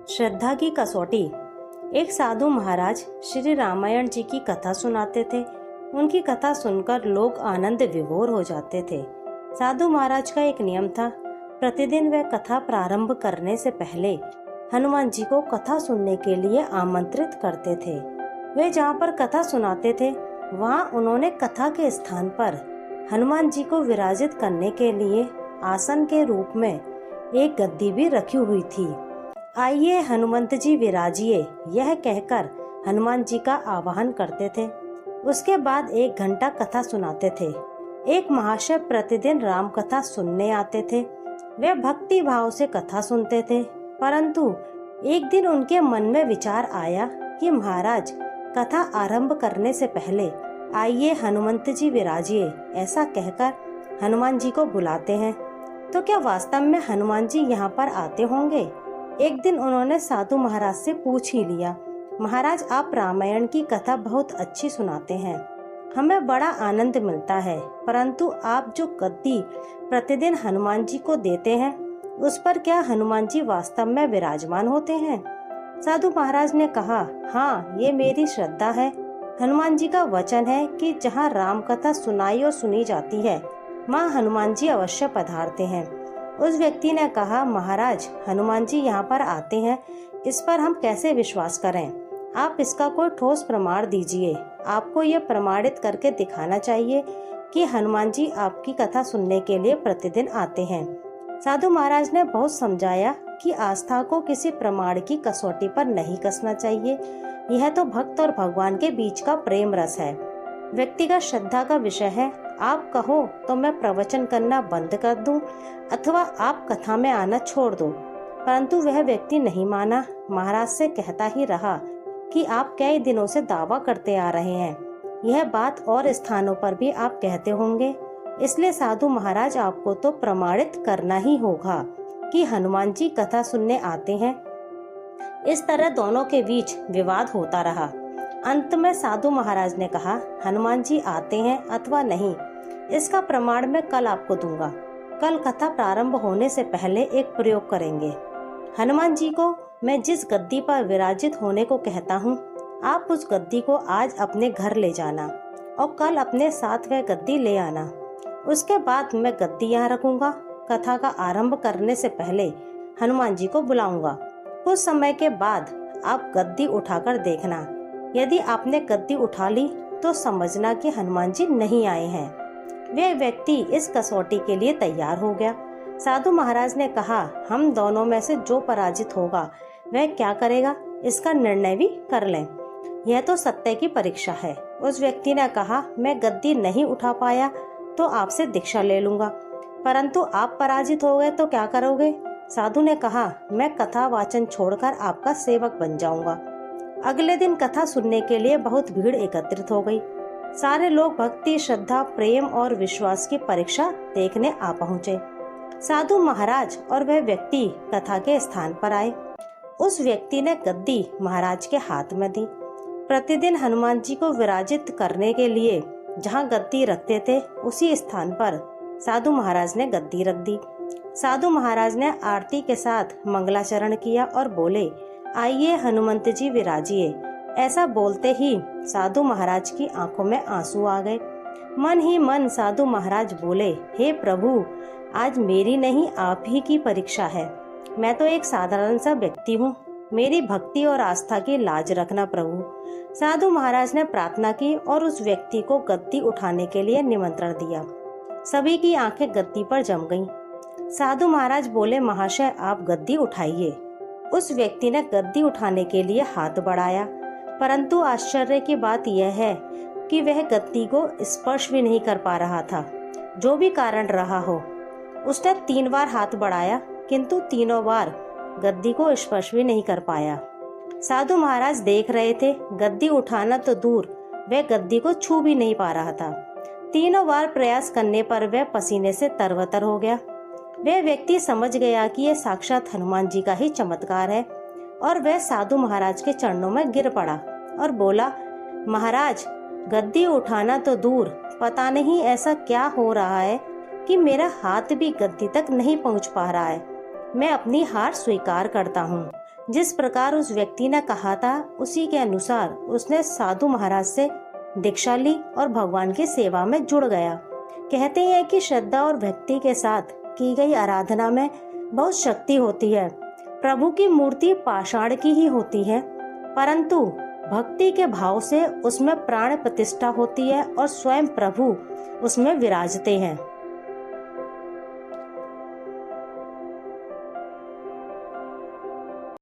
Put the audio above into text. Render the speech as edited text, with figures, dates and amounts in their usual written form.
श्रद्धा की कसौटी। एक साधु महाराज श्री रामायण जी की कथा सुनाते थे। उनकी कथा सुनकर लोग आनंद विभोर हो जाते थे। साधु महाराज का एक नियम था, प्रतिदिन वह कथा प्रारंभ करने से पहले हनुमान जी को कथा सुनने के लिए आमंत्रित करते थे। वे जहाँ पर कथा सुनाते थे वहाँ उन्होंने कथा के स्थान पर हनुमान जी को विराजित करने के लिए आसन के रूप में एक गद्दी भी रखी हुई थी। आइए हनुमंत जी विराजिए, यह कहकर हनुमान जी का आवाहन करते थे। उसके बाद 1 घंटा कथा सुनाते थे। एक महाशय प्रतिदिन राम कथा सुनने आते थे। वे भक्ति भाव से कथा सुनते थे, परंतु एक दिन उनके मन में विचार आया कि महाराज कथा आरंभ करने से पहले आइए हनुमंत जी विराजिए, ऐसा कहकर हनुमान जी को बुलाते हैं। तो क्या वास्तव में हनुमान जी यहाँ पर आते होंगे? एक दिन उन्होंने साधु महाराज से पूछ ही लिया, महाराज आप रामायण की कथा बहुत अच्छी सुनाते हैं, हमें बड़ा आनंद मिलता है, परंतु आप जो गद्दी प्रतिदिन हनुमान जी को देते हैं उस पर क्या हनुमान जी वास्तव में विराजमान होते हैं? साधु महाराज ने कहा, हाँ, ये मेरी श्रद्धा है। हनुमान जी का वचन है कि जहाँ राम कथा सुनाई और सुनी जाती है माँ हनुमान जी अवश्य पधारते हैं। उस व्यक्ति ने कहा, महाराज हनुमान जी यहाँ पर आते हैं, इस पर हम कैसे विश्वास करें? आप इसका कोई ठोस प्रमाण दीजिए। आपको ये प्रमाणित करके दिखाना चाहिए कि हनुमान जी आपकी कथा सुनने के लिए प्रतिदिन आते हैं। साधु महाराज ने बहुत समझाया कि आस्था को किसी प्रमाण की कसौटी पर नहीं कसना चाहिए। यह तो भक्त और भगवान के बीच का प्रेम रस है, व्यक्तिगत श्रद्धा का विषय है। आप कहो तो मैं प्रवचन करना बंद कर दूं अथवा आप कथा में आना छोड़ दो, परंतु वह व्यक्ति नहीं माना। महाराज से कहता ही रहा कि आप कई दिनों से दावा करते आ रहे हैं, यह बात और स्थानों पर भी आप कहते होंगे, इसलिए साधु महाराज आपको तो प्रमाणित करना ही होगा कि हनुमान जी कथा सुनने आते हैं। इस तरह दोनों के बीच विवाद होता रहा। अंत में साधु महाराज ने कहा, हनुमान जी आते हैं अथवा नहीं, इसका प्रमाण मैं कल आपको दूंगा। कल कथा प्रारंभ होने से पहले एक प्रयोग करेंगे। हनुमान जी को मैं जिस गद्दी पर विराजित होने को कहता हूँ, आप उस गद्दी को आज अपने घर ले जाना और कल अपने साथ वह गद्दी ले आना। उसके बाद मैं गद्दी यहाँ रखूंगा। कथा का आरंभ करने से पहले हनुमान जी को बुलाऊंगा। कुछ समय के बाद आप गद्दी उठाकर देखना। यदि आपने गद्दी उठा ली तो समझना कि हनुमान जी नहीं आए हैं। वह व्यक्ति इस कसौटी के लिए तैयार हो गया। साधु महाराज ने कहा, हम दोनों में से जो पराजित होगा वह क्या करेगा, इसका निर्णय भी कर लें। यह तो सत्य की परीक्षा है। उस व्यक्ति ने कहा, मैं गद्दी नहीं उठा पाया तो आपसे दीक्षा ले लूंगा, परंतु आप पराजित हो गए तो क्या करोगे? साधु ने कहा, मैं कथा वाचन छोड़कर आपका सेवक बन जाऊंगा। अगले दिन कथा सुनने के लिए बहुत भीड़ एकत्रित हो गई। सारे लोग भक्ति, श्रद्धा, प्रेम और विश्वास की परीक्षा देखने आ पहुँचे। साधु महाराज और वह व्यक्ति कथा के स्थान पर आए। उस व्यक्ति ने गद्दी महाराज के हाथ में दी। प्रतिदिन हनुमान जी को विराजित करने के लिए जहाँ गद्दी रखते थे उसी स्थान पर साधु महाराज ने गद्दी रख दी। साधु महाराज ने आरती के साथ मंगलाचरण किया और बोले, आइए हनुमंत जी विराजिए। ऐसा बोलते ही साधु महाराज की आंखों में आंसू आ गए। मन ही मन साधु महाराज बोले, हे प्रभु, आज मेरी नहीं आप ही की परीक्षा है। मैं तो एक साधारण सा व्यक्ति हूँ, मेरी भक्ति और आस्था की लाज रखना प्रभु। साधु महाराज ने प्रार्थना की और उस व्यक्ति को गद्दी उठाने के लिए निमंत्रण दिया। सभी की आंखें गद्दी पर जम गईं। साधु महाराज बोले, महाशय आप गद्दी उठाइए। उस व्यक्ति ने गद्दी उठाने के लिए हाथ बढ़ाया, परंतु आश्चर्य की बात यह है कि वह गद्दी को स्पर्श भी नहीं कर पा रहा था। जो भी कारण रहा हो, उसने 3 बार हाथ बढ़ाया, किंतु तीनों बार गद्दी को स्पर्श भी नहीं कर पाया। साधु महाराज देख रहे थे, गद्दी उठाना तो दूर, वह गद्दी को छू भी नहीं पा रहा था। तीनों बार प्रयास करने पर वह पसीने से तरबतर हो गया। वह व्यक्ति समझ गया कि यह साक्षात हनुमान जी का ही चमत्कार है और वह साधु महाराज के चरणों में गिर पड़ा और बोला, महाराज गद्दी उठाना तो दूर, पता नहीं ऐसा क्या हो रहा है कि मेरा हाथ भी गद्दी तक नहीं पहुंच पा रहा है। मैं अपनी हार स्वीकार करता हूँ। जिस प्रकार उस व्यक्ति ने कहा था उसी के अनुसार उसने साधु महाराज से दीक्षा ली और भगवान की सेवा में जुड़ गया। कहते हैं कि श्रद्धा और भक्ति के साथ की गई आराधना में बहुत शक्ति होती है। प्रभु की मूर्ति पाषाण की ही होती है, परंतु भक्ति के भाव से उसमें प्राण प्रतिष्ठा होती है और स्वयं प्रभु उसमें विराजते हैं।